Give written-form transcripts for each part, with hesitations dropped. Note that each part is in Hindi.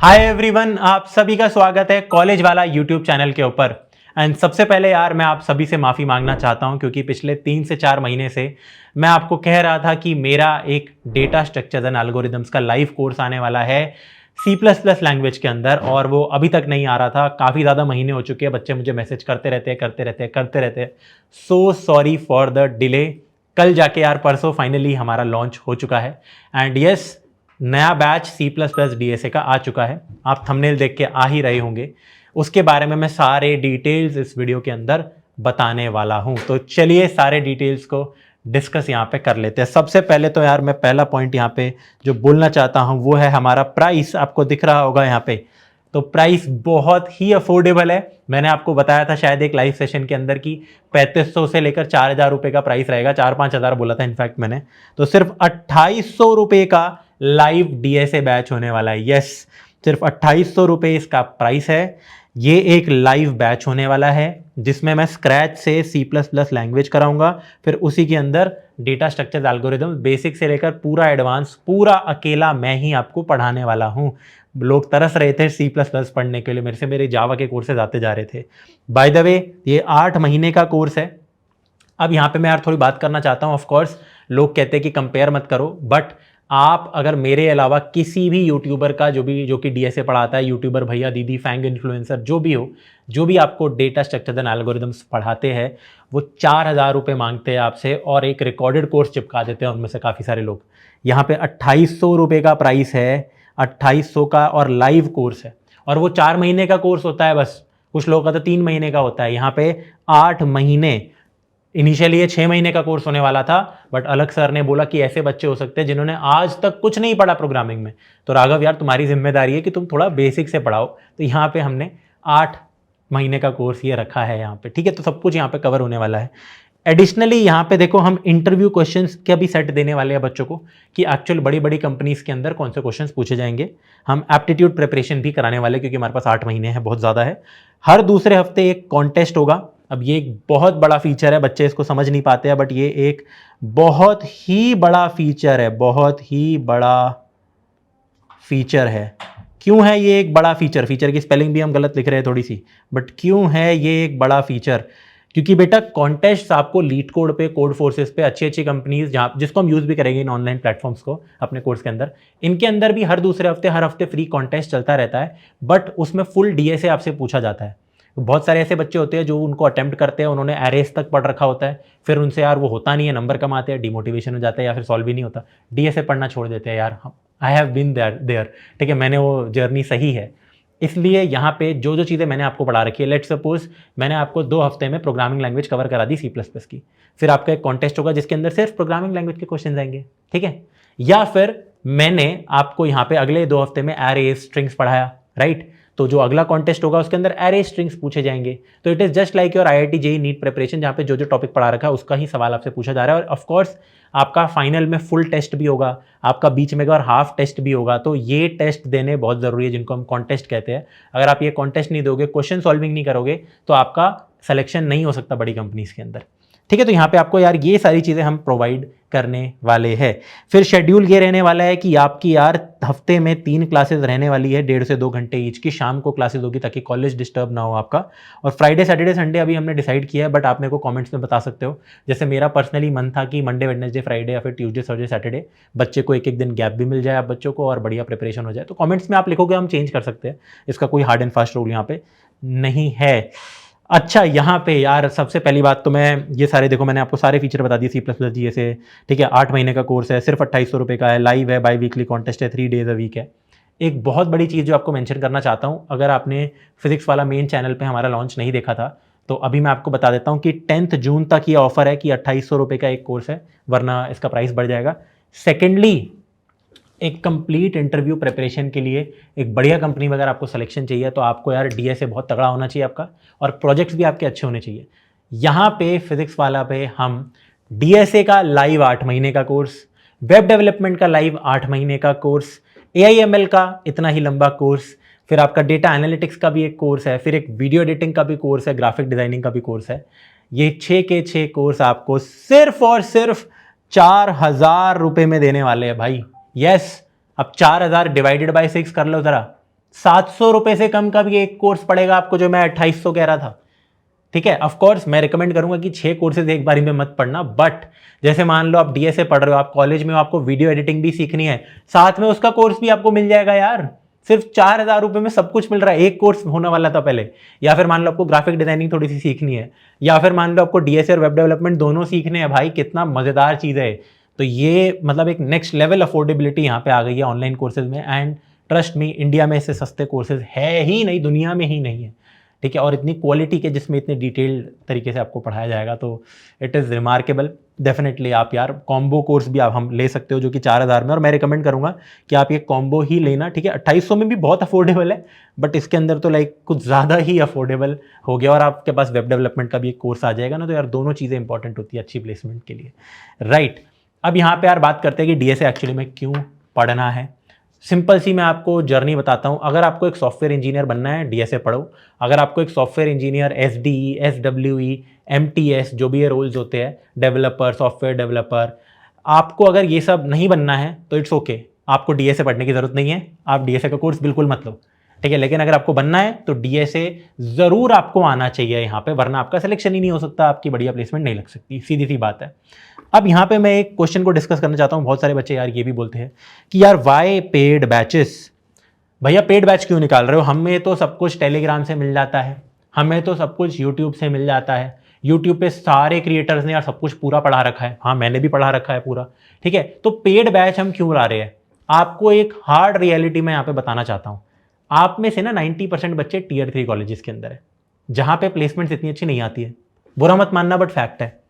हाय एवरीवन, आप सभी का स्वागत है कॉलेज वाला यूट्यूब चैनल के ऊपर। एंड सबसे पहले यार मैं आप सभी से माफ़ी मांगना चाहता हूं क्योंकि पिछले 3 से 4 महीने से मैं आपको कह रहा था कि मेरा एक डेटा स्ट्रक्चर्स एंड एल्गोरिदम्स का लाइव कोर्स आने वाला है C++ लैंग्वेज के अंदर, और वो अभी तक नहीं आ रहा था। काफ़ी ज़्यादा महीने हो चुके हैं, बच्चे मुझे मैसेज करते रहते हैं। So sorry for the delay. कल जाके यार परसों फाइनली हमारा लॉन्च हो चुका है। एंड यस, नया बैच C++ DSA का आ चुका है। आप थंबनेल देख के आ ही रहे होंगे। उसके बारे में मैं सारे डिटेल्स इस वीडियो के अंदर बताने वाला हूं, तो चलिए सारे डिटेल्स को डिस्कस यहाँ पे कर लेते हैं। सबसे पहले तो यार मैं पहला पॉइंट यहाँ पे जो बोलना चाहता हूं वो है हमारा प्राइस। आपको दिख रहा होगा यहाँ पे, तो प्राइस बहुत ही अफोर्डेबल है। मैंने आपको बताया था शायद एक लाइव सेशन के अंदर कि 3500 से लेकर 4000 रुपये का प्राइस रहेगा। 4-5 हज़ार बोला था इनफैक्ट मैंने, तो सिर्फ 2800 रुपये का लाइव डीएसए बैच होने वाला है। यस, सिर्फ 2800 रुपये इसका प्राइस है। ये एक लाइव बैच होने वाला है जिसमें मैं स्क्रैच से C++ लैंग्वेज कराऊंगा, फिर उसी के अंदर डेटा स्ट्रक्चर एल्गोरिदम बेसिक से लेकर पूरा एडवांस, पूरा अकेला मैं ही आपको पढ़ाने वाला हूं। लोग तरस रहे थे C++ पढ़ने के लिए, मेरे से मेरे जावा के कोर्सेज आते जा रहे थे। बाय द वे, ये 8 महीने का कोर्स है। अब यहाँ पे मैं यार थोड़ी बात करना चाहता हूँ। ऑफकोर्स लोग कहते हैं कि कंपेयर मत करो, बट आप अगर मेरे अलावा किसी भी यूट्यूबर का जो कि डीएसए पढ़ाता है, यूट्यूबर भैया दीदी फैंग इन्फ्लुएंसर जो भी हो, जो भी आपको डेटा स्ट्रक्चर एंड एल्गोरिदम्स पढ़ाते हैं, वो 4000 रुपये मांगते हैं आपसे और एक रिकॉर्डेड कोर्स चिपका देते हैं उनमें से काफ़ी सारे लोग। यहाँ पे 2800 रुपये का प्राइस है, 2800 का, और लाइव कोर्स है। और वो 4 महीने का कोर्स होता है बस, कुछ लोगों का तो 3 महीने का होता है। यहाँ पे 8 महीने। इनिशियली ये 6 महीने का कोर्स होने वाला था, बट अलग सर ने बोला कि ऐसे बच्चे हो सकते हैं जिन्होंने आज तक कुछ नहीं पढ़ा प्रोग्रामिंग में, तो राघव यार तुम्हारी जिम्मेदारी है कि तुम थोड़ा बेसिक से पढ़ाओ। तो यहाँ पे हमने 8 महीने का कोर्स ये रखा है यहाँ पे, ठीक है। तो सब कुछ यहाँ पे कवर होने वाला है। एडिशनली यहाँ पे देखो, हम इंटरव्यू क्वेश्चंस का भी सेट देने वाले हैं बच्चों को कि एक्चुअल बड़ी बड़ी कंपनीज के अंदर कौन से क्वेश्चंस पूछे जाएंगे। हम एप्टीट्यूड प्रिपरेशन भी कराने वाले, क्योंकि हमारे पास 8 महीने हैं, बहुत ज़्यादा है। हर दूसरे हफ्ते एक कॉन्टेस्ट होगा। अब ये एक बहुत बड़ा फीचर है, बच्चे इसको समझ नहीं पाते हैं, बट ये एक बहुत ही बड़ा फीचर है, बहुत ही बड़ा फीचर है। क्यों है ये एक बड़ा फीचर? फीचर की स्पेलिंग भी हम गलत लिख रहे हैं थोड़ी सी, बट क्यों है ये एक बड़ा फीचर? क्योंकि बेटा कॉन्टेस्ट आपको लीड कोड पे, कोड फोर्सेस पे, अच्छी अच्छी कंपनीज जहाँ जिसको हम यूज़ भी करेंगे इन ऑनलाइन प्लेटफॉर्म्स को अपने कोर्स के अंदर, इनके अंदर भी हर दूसरे हफ्ते, हर हफ्ते फ्री कॉन्टेस्ट चलता रहता है। बट उसमें फुल डीएसए आपसे पूछा जाता है। बहुत सारे ऐसे बच्चे होते हैं जो उनको अटेम्प्ट करते हैं, उन्होंने एरेस तक पढ़ रखा होता है, फिर उनसे यार वो होता नहीं है, नंबर कम आते हैं, डिमोटिवेशन हो जाता है, या फिर सॉल्व भी नहीं होता, डीएसए पढ़ना छोड़ देते हैं। यार आई हैव बीन देयर, ठीक है, मैंने वो जर्नी सही है। इसलिए यहाँ पे जो जो चीज़ें मैंने आपको पढ़ा रखी है, लेट्स सपोज मैंने आपको 2 हफ्ते में प्रोग्रामिंग लैंग्वेज कवर करा दी C++ की, फिर आपका एक कॉन्टेस्ट होगा जिसके अंदर सिर्फ प्रोग्रामिंग लैंग्वेज के क्वेश्चन आएंगे, ठीक है। या फिर मैंने आपको यहाँ पे अगले 2 हफ्ते में एरे स्ट्रिंग्स पढ़ाया, राइट, तो जो अगला कॉन्टेस्ट होगा उसके अंदर एरे स्ट्रिंग्स पूछे जाएंगे। तो it is just like your IIT JEE NEET preparation, जहाँ पे जो जो टॉपिक पढ़ा रखा है उसका ही सवाल आपसे पूछा जा रहा है। और ऑफकोर्स आपका फाइनल में फुल टेस्ट भी होगा, आपका बीच में और हाफ टेस्ट भी होगा। तो ये टेस्ट देने बहुत ज़रूरी है, जिनको हम कॉन्टेस्ट कहते हैं। अगर आप ये कॉन्टेस्ट नहीं दोगे, क्वेश्चन सॉल्विंग नहीं करोगे, तो आपका सिलेक्शन नहीं हो सकता बड़ी कंपनीज के अंदर, ठीक है। तो यहाँ पे आपको यार ये सारी चीज़ें हम प्रोवाइड करने वाले हैं। फिर शेड्यूल ये रहने वाला है कि आपकी यार हफ्ते में 3 क्लासेस रहने वाली है, 1.5 से 2 घंटे ईच की, शाम को क्लासेस होगी ताकि कॉलेज डिस्टर्ब ना हो आपका। और फ्राइडे सैटरडे संडे अभी हमने डिसाइड किया है, बट आप मेरे को कमेंट्स में बता सकते हो। जैसे मेरा पर्सनली मन था कि मंडे वेडनेसडे फ्राइडे या फिर ट्यूसडे थर्सडे सैटरडे बच्चे को एक दिन गैप भी मिल जाए आप बच्चों को, और बढ़िया प्रिपरेशन हो जाए। तो कॉमेंट्स में आप लिखोगे, हम चेंज कर सकते हैं, इसका कोई हार्ड एंड फास्ट रूल यहाँ पे नहीं है। अच्छा, यहाँ पे यार सबसे पहली बात तो मैं ये सारे, देखो मैंने आपको सारे फीचर बता दिए C++ DSA, ठीक है। 8 महीने का कोर्स है, सिर्फ 2800 रुपये का है, लाइव है, बाई वीकली कॉन्टेस्ट है, 3 डेज अ वीक है। एक बहुत बड़ी चीज़ जो आपको मेंशन करना चाहता हूँ, अगर आपने फिजिक्स वाला मेन चैनल पे हमारा लॉन्च नहीं देखा था, तो अभी मैं आपको बता देता हूँ कि 10 जून तक ये ऑफर है कि 2800 रुपये का एक कोर्स है, वरना इसका प्राइस बढ़ जाएगा। सेकेंडली, एक कंप्लीट इंटरव्यू प्रिपरेशन के लिए एक बढ़िया कंपनी में अगर आपको सिलेक्शन चाहिए, तो आपको यार डीएसए बहुत तगड़ा होना चाहिए आपका, और प्रोजेक्ट्स भी आपके अच्छे होने चाहिए। यहाँ पे फिजिक्स वाला पे हम डीएसए का लाइव 8 महीने का कोर्स, वेब डेवलपमेंट का लाइव 8 महीने का कोर्स, AIML का इतना ही लंबा कोर्स, फिर आपका डेटा एनालिटिक्स का भी एक कोर्स है, फिर एक वीडियो एडिटिंग का भी कोर्स है, ग्राफिक डिजाइनिंग का भी कोर्स है। ये 6 के 6 कोर्स आपको सिर्फ और सिर्फ 4000 रुपये में देने वाले हैं भाई। यस, अब 4000 डिवाइडेड बाय 6 कर लो जरा, ₹700 से कम का भी एक कोर्स पड़ेगा आपको, जो मैं 2800 कह रहा था। ठीक है, ऑफ कोर्स मैं रिकमेंड करूंगा कि 6 कोर्सेज एक बारी में मत पढ़ना, बट जैसे मान लो आप डीएसए पढ़ रहे हो, आप कॉलेज में हो, आपको वीडियो एडिटिंग भी सीखनी है, साथ में उसका कोर्स भी आपको मिल जाएगा यार। सिर्फ ₹4000 में सब कुछ मिल रहा है। एक कोर्स होने वाला था पहले। या फिर मान लो आपको ग्राफिक डिजाइनिंग थोड़ी सी सीखनी है, या फिर मान लो आपको डीएसए और वेब डेवलपमेंट दोनों सीखने हैं। भाई कितना मजेदार चीज है। तो ये मतलब एक नेक्स्ट लेवल अफोर्डेबिलिटी यहाँ पे आ गई है ऑनलाइन कोर्सेज में। एंड ट्रस्ट मी, इंडिया में इससे सस्ते कोर्सेज है ही नहीं, दुनिया में ही नहीं है। ठीक है, और इतनी क्वालिटी के जिसमें इतने डिटेल्ड तरीके से आपको पढ़ाया जाएगा, तो इट इज़ रिमार्केबल। डेफिनेटली आप यार कॉम्बो कोर्स भी आप हम ले सकते हो जो कि 4000 में, और मैं रिकमेंड करूंगा कि आप ये कॉम्बो ही लेना। ठीक है, 2800 में भी बहुत अफोर्डेबल है, बट इसके अंदर तो लाइक कुछ ज़्यादा ही अफोर्डेबल हो गया। और आपके पास वेब डेवलपमेंट का भी एक कोर्स आ जाएगा ना, तो यार दोनों चीज़ें इंपॉर्टेंट होती है अच्छी प्लेसमेंट के लिए, राइट। अब यहाँ पे यार बात करते हैं कि डीएसए एक्चुअली में क्यों पढ़ना है। सिंपल सी मैं आपको जर्नी बताता हूँ। अगर आपको एक सॉफ्टवेयर इंजीनियर बनना है, डीएसए पढ़ो। अगर आपको एक सॉफ्टवेयर इंजीनियर एसडीई, एसडब्ल्यूई, एमटीएस जो भी ये रोल्स होते हैं, डेवलपर, सॉफ्टवेयर डेवलपर, आपको अगर ये सब नहीं बनना है तो इट्स ओके, आपको डीएसए पढ़ने की जरूरत नहीं है। आप डीएसए का कोर्स बिल्कुल मत लो। ठीक है, लेकिन अगर आपको बनना है तो डीएसए जरूर आपको आना चाहिए यहाँ पे, वरना आपका सिलेक्शन ही नहीं हो सकता, आपकी बढ़िया प्लेसमेंट नहीं लग सकती, सीधी सी बात है। अब यहाँ पे मैं एक क्वेश्चन को डिस्कस करना चाहता हूँ। बहुत सारे बच्चे यार ये भी बोलते हैं कि यार वाई पेड बैचेस। भैया पेड बैच क्यों निकाल रहे हो? हमें तो सब कुछ टेलीग्राम से मिल जाता है, हमें तो सब कुछ यूट्यूब से मिल जाता है। यूट्यूब पे सारे क्रिएटर्स ने यार सब कुछ पूरा पढ़ा रखा है। हाँ, मैंने भी पढ़ा रखा है पूरा। ठीक है, तो पेड बैच हम क्यों ला रहे हैं? आपको एक हार्ड रियलिटी में यहाँ पे बताना चाहता हूँ। आप में से ना 90% बच्चे टीयर 3 कॉलेजेस के अंदर है, जहां पे प्लेसमेंट्स इतनी अच्छी नहीं आती है। बुरा मत मानना, बट फैक्ट है।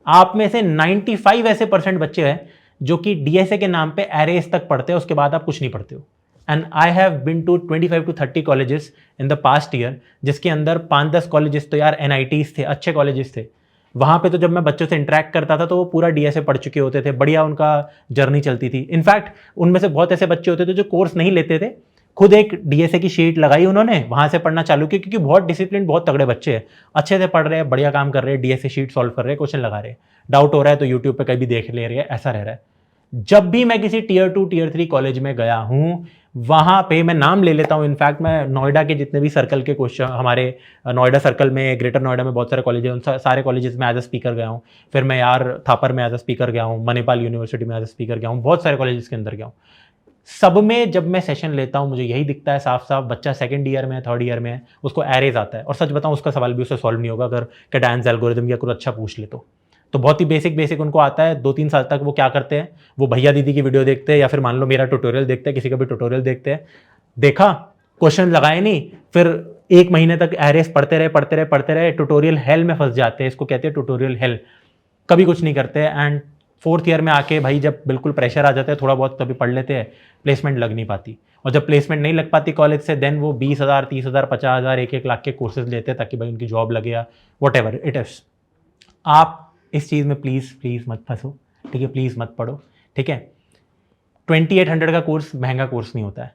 आप में से 95 ऐसे परसेंट बच्चे हैं जो कि डीएसए के नाम पे एरेस तक पढ़ते हैं, उसके बाद आप कुछ नहीं पढ़ते हो। And I have been to 25 to 30 colleges in the past year, जिसके अंदर 5-10 कॉलेजेस तो यार एनआईटीज थे, अच्छे कॉलेजेस थे। वहां पे तो जब मैं बच्चों से इंटरेक्ट करता था तो वो पूरा डीएसए पढ़ चुके होते थे, बढ़िया उनका जर्नी चलती थी। इनफैक्ट उनमें से बहुत ऐसे बच्चे होते थे जो कोर्स नहीं लेते थे, खुद एक डीएसए की शीट लगाई उन्होंने, वहां से पढ़ना चालू किया, क्योंकि बहुत डिसिप्लिन, बहुत तगड़े बच्चे हैं, अच्छे से पढ़ रहे हैं, बढ़िया काम कर रहे हैं, डीएसए शीट सॉल्व कर रहे हैं, क्वेश्चन लगा रहे हैं, डाउट हो रहा है तो यूट्यूब पे कभी देख ले रहे हैं, ऐसा रह रहा है। जब भी मैं किसी टीयर 2 टीयर 3 कॉलेज में गया हूं, वहां पे मैं नाम ले लेता हूं, इनफैक्ट मैं नोएडा के जितने भी सर्कल के क्वेश्चन, हमारे नोएडा सर्कल में, ग्रेटर नोएडा में बहुत सारे कॉलेज हैं, उन सारे कॉलेजेस में एज अ स्पीकर गया हूं। फिर मैं यार थापर में एज अ स्पीकर गया हूं, मणिपाल यूनिवर्सिटी में एज अ स्पीकर गया हूं, बहुत सारे कॉलेजेस के अंदर गया हूं। सब में जब मैं सेशन लेता हूं मुझे यही दिखता है साफ साफ, बच्चा सेकंड ईयर में है, थर्ड ईयर में है, उसको एरेज आता है, और सच बताऊं उसका सवाल भी उससे सॉल्व नहीं होगा अगर कैडेंस एल्गोरिथम या कुछ अच्छा पूछ ले तो बहुत ही बेसिक बेसिक उनको आता है। 2-3 साल तक वो क्या करते हैं, वो भैया दीदी की वीडियो देखते हैं, या फिर मान लो मेरा ट्यूटोरियल देखते हैं, किसी का भी ट्यूटोरियल देखते हैं, देखा, क्वेश्चन लगाए नहीं, फिर 1 महीने तक एरेस पढ़ते रहे पढ़ते रहे पढ़ते रहे, ट्यूटोरियल हेल में फंस जाते हैं, इसको कहते हैं ट्यूटोरियल हेल, कभी कुछ नहीं करते। एंड 4th ईयर में आके भाई जब बिल्कुल प्रेशर आ जाता है, थोड़ा बहुत कभी पढ़ लेते हैं, प्लेसमेंट लग नहीं पाती, और जब प्लेसमेंट नहीं लग पाती कॉलेज से, देन वो 20,000, 30,000, 50,000, 1-1 लाख के कोर्सेज लेते हैं ताकि भाई उनकी जॉब लगे या वट एवर इट इज। आप इस चीज़ में प्लीज़ प्लीज़ मत फंसो, ठीक है, प्लीज़ मत पढ़ो, ठीक है। 2800 का कोर्स महंगा कोर्स नहीं होता है।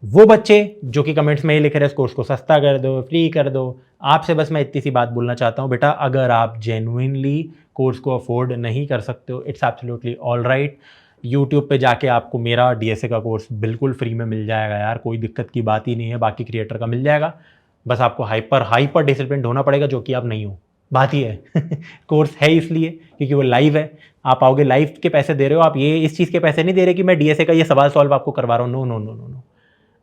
वो बच्चे जो कि कमेंट्स में ये लिख रहे हैं इस कोर्स को सस्ता कर दो, फ्री कर दो, आपसे बस मैं इतनी सी बात बोलना चाहता हूँ, बेटा अगर आप जेन्युइनली कोर्स को अफोर्ड नहीं कर सकते हो, it's absolutely all right. YouTube पे जाके आपको मेरा डीएसए का कोर्स बिल्कुल फ्री में मिल जाएगा यार, कोई दिक्कत की बात ही नहीं है, बाकी क्रिएटर का मिल जाएगा। बस आपको हाइपर डिसिप्लिन होना पड़ेगा, जो कि आप नहीं हो, बात ही है। कोर्स है इसलिए क्योंकि वो लाइव है, आप आओगे, लाइव के पैसे दे रहे हो आप, ये इस चीज़ के पैसे नहीं दे रहे कि मैं डीएसए का ये सवाल सॉल्व आपको करवा रहा हूँ, no no no no no.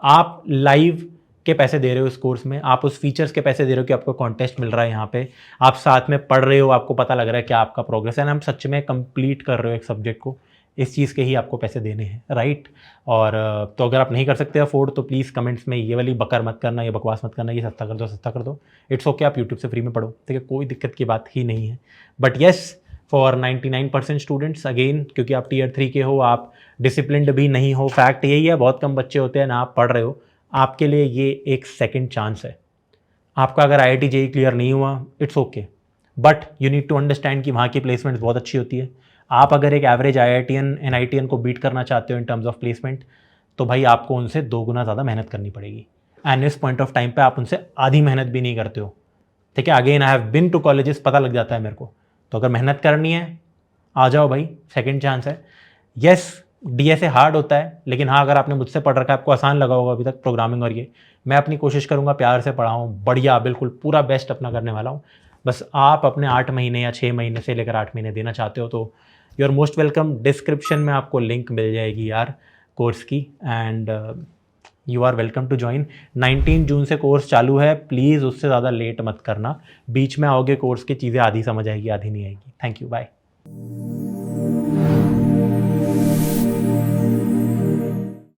आप लाइव के पैसे दे रहे हो इस कोर्स में, आप उस फीचर्स के पैसे दे रहे हो कि आपको कॉन्टेस्ट मिल रहा है यहाँ पे, आप साथ में पढ़ रहे हो, आपको पता लग रहा है क्या आपका प्रोग्रेस है, हम सच में कंप्लीट कर रहे हो एक सब्जेक्ट को, इस चीज़ के ही आपको पैसे देने हैं, राइट। और तो अगर आप नहीं कर सकते अफोर्ड तो प्लीज़ कमेंट्स में ये वाली बकर मत करना, ये बकवास मत करना, ये सस्ता कर दो सस्ता कर दो, इट्स ओके, आप यूट्यूब से फ्री में पढ़ो, ठीक है, कोई दिक्कत की बात ही नहीं है। But yes, for 99% students again, क्योंकि आप टीयर 3 के हो, आप डिसिप्लिन्ड भी नहीं हो, फैक्ट यही है, बहुत कम बच्चे होते हैं ना, आप पढ़ रहे हो, आपके लिए ये एक सेकंड चांस है। आपका अगर IIT जेईई क्लियर नहीं हुआ, it's okay, but you need to understand कि वहाँ की प्लेसमेंट बहुत अच्छी होती है। आप अगर एक एवरेज IITian NITian को बीट करना चाहते हो इन टर्म्स ऑफ प्लेसमेंट, तो भाई आपको उनसे 2 गुना ज़्यादा मेहनत करनी पड़ेगी, एंड इस पॉइंट ऑफ टाइम पे आप उनसे आधी मेहनत भी नहीं करते हो, ठीक है। Again I have been to colleges, पता लग जाता है मेरे को। तो अगर मेहनत करनी है आ जाओ भाई, सेकंड चांस है। यस, डीएसए हार्ड होता है, लेकिन हाँ अगर आपने मुझसे पढ़ रखा है, आपको आसान लगा होगा अभी तक प्रोग्रामिंग, और ये मैं अपनी कोशिश करूँगा प्यार से पढ़ाऊँ, बढ़िया बिल्कुल पूरा बेस्ट अपना करने वाला हूँ। बस आप अपने 8 महीने या 6 महीने से लेकर 8 महीने देना चाहते हो तो you are most welcome. Description में आपको लिंक मिल जाएगी यार कोर्स की, and you are welcome to join. 19 जून से कोर्स चालू है, प्लीज़ उससे ज़्यादा लेट मत करना। बीच में आओगे कोर्स की चीज़ें आधी समझ आएगी आधी नहीं आएगी। Thank you, bye.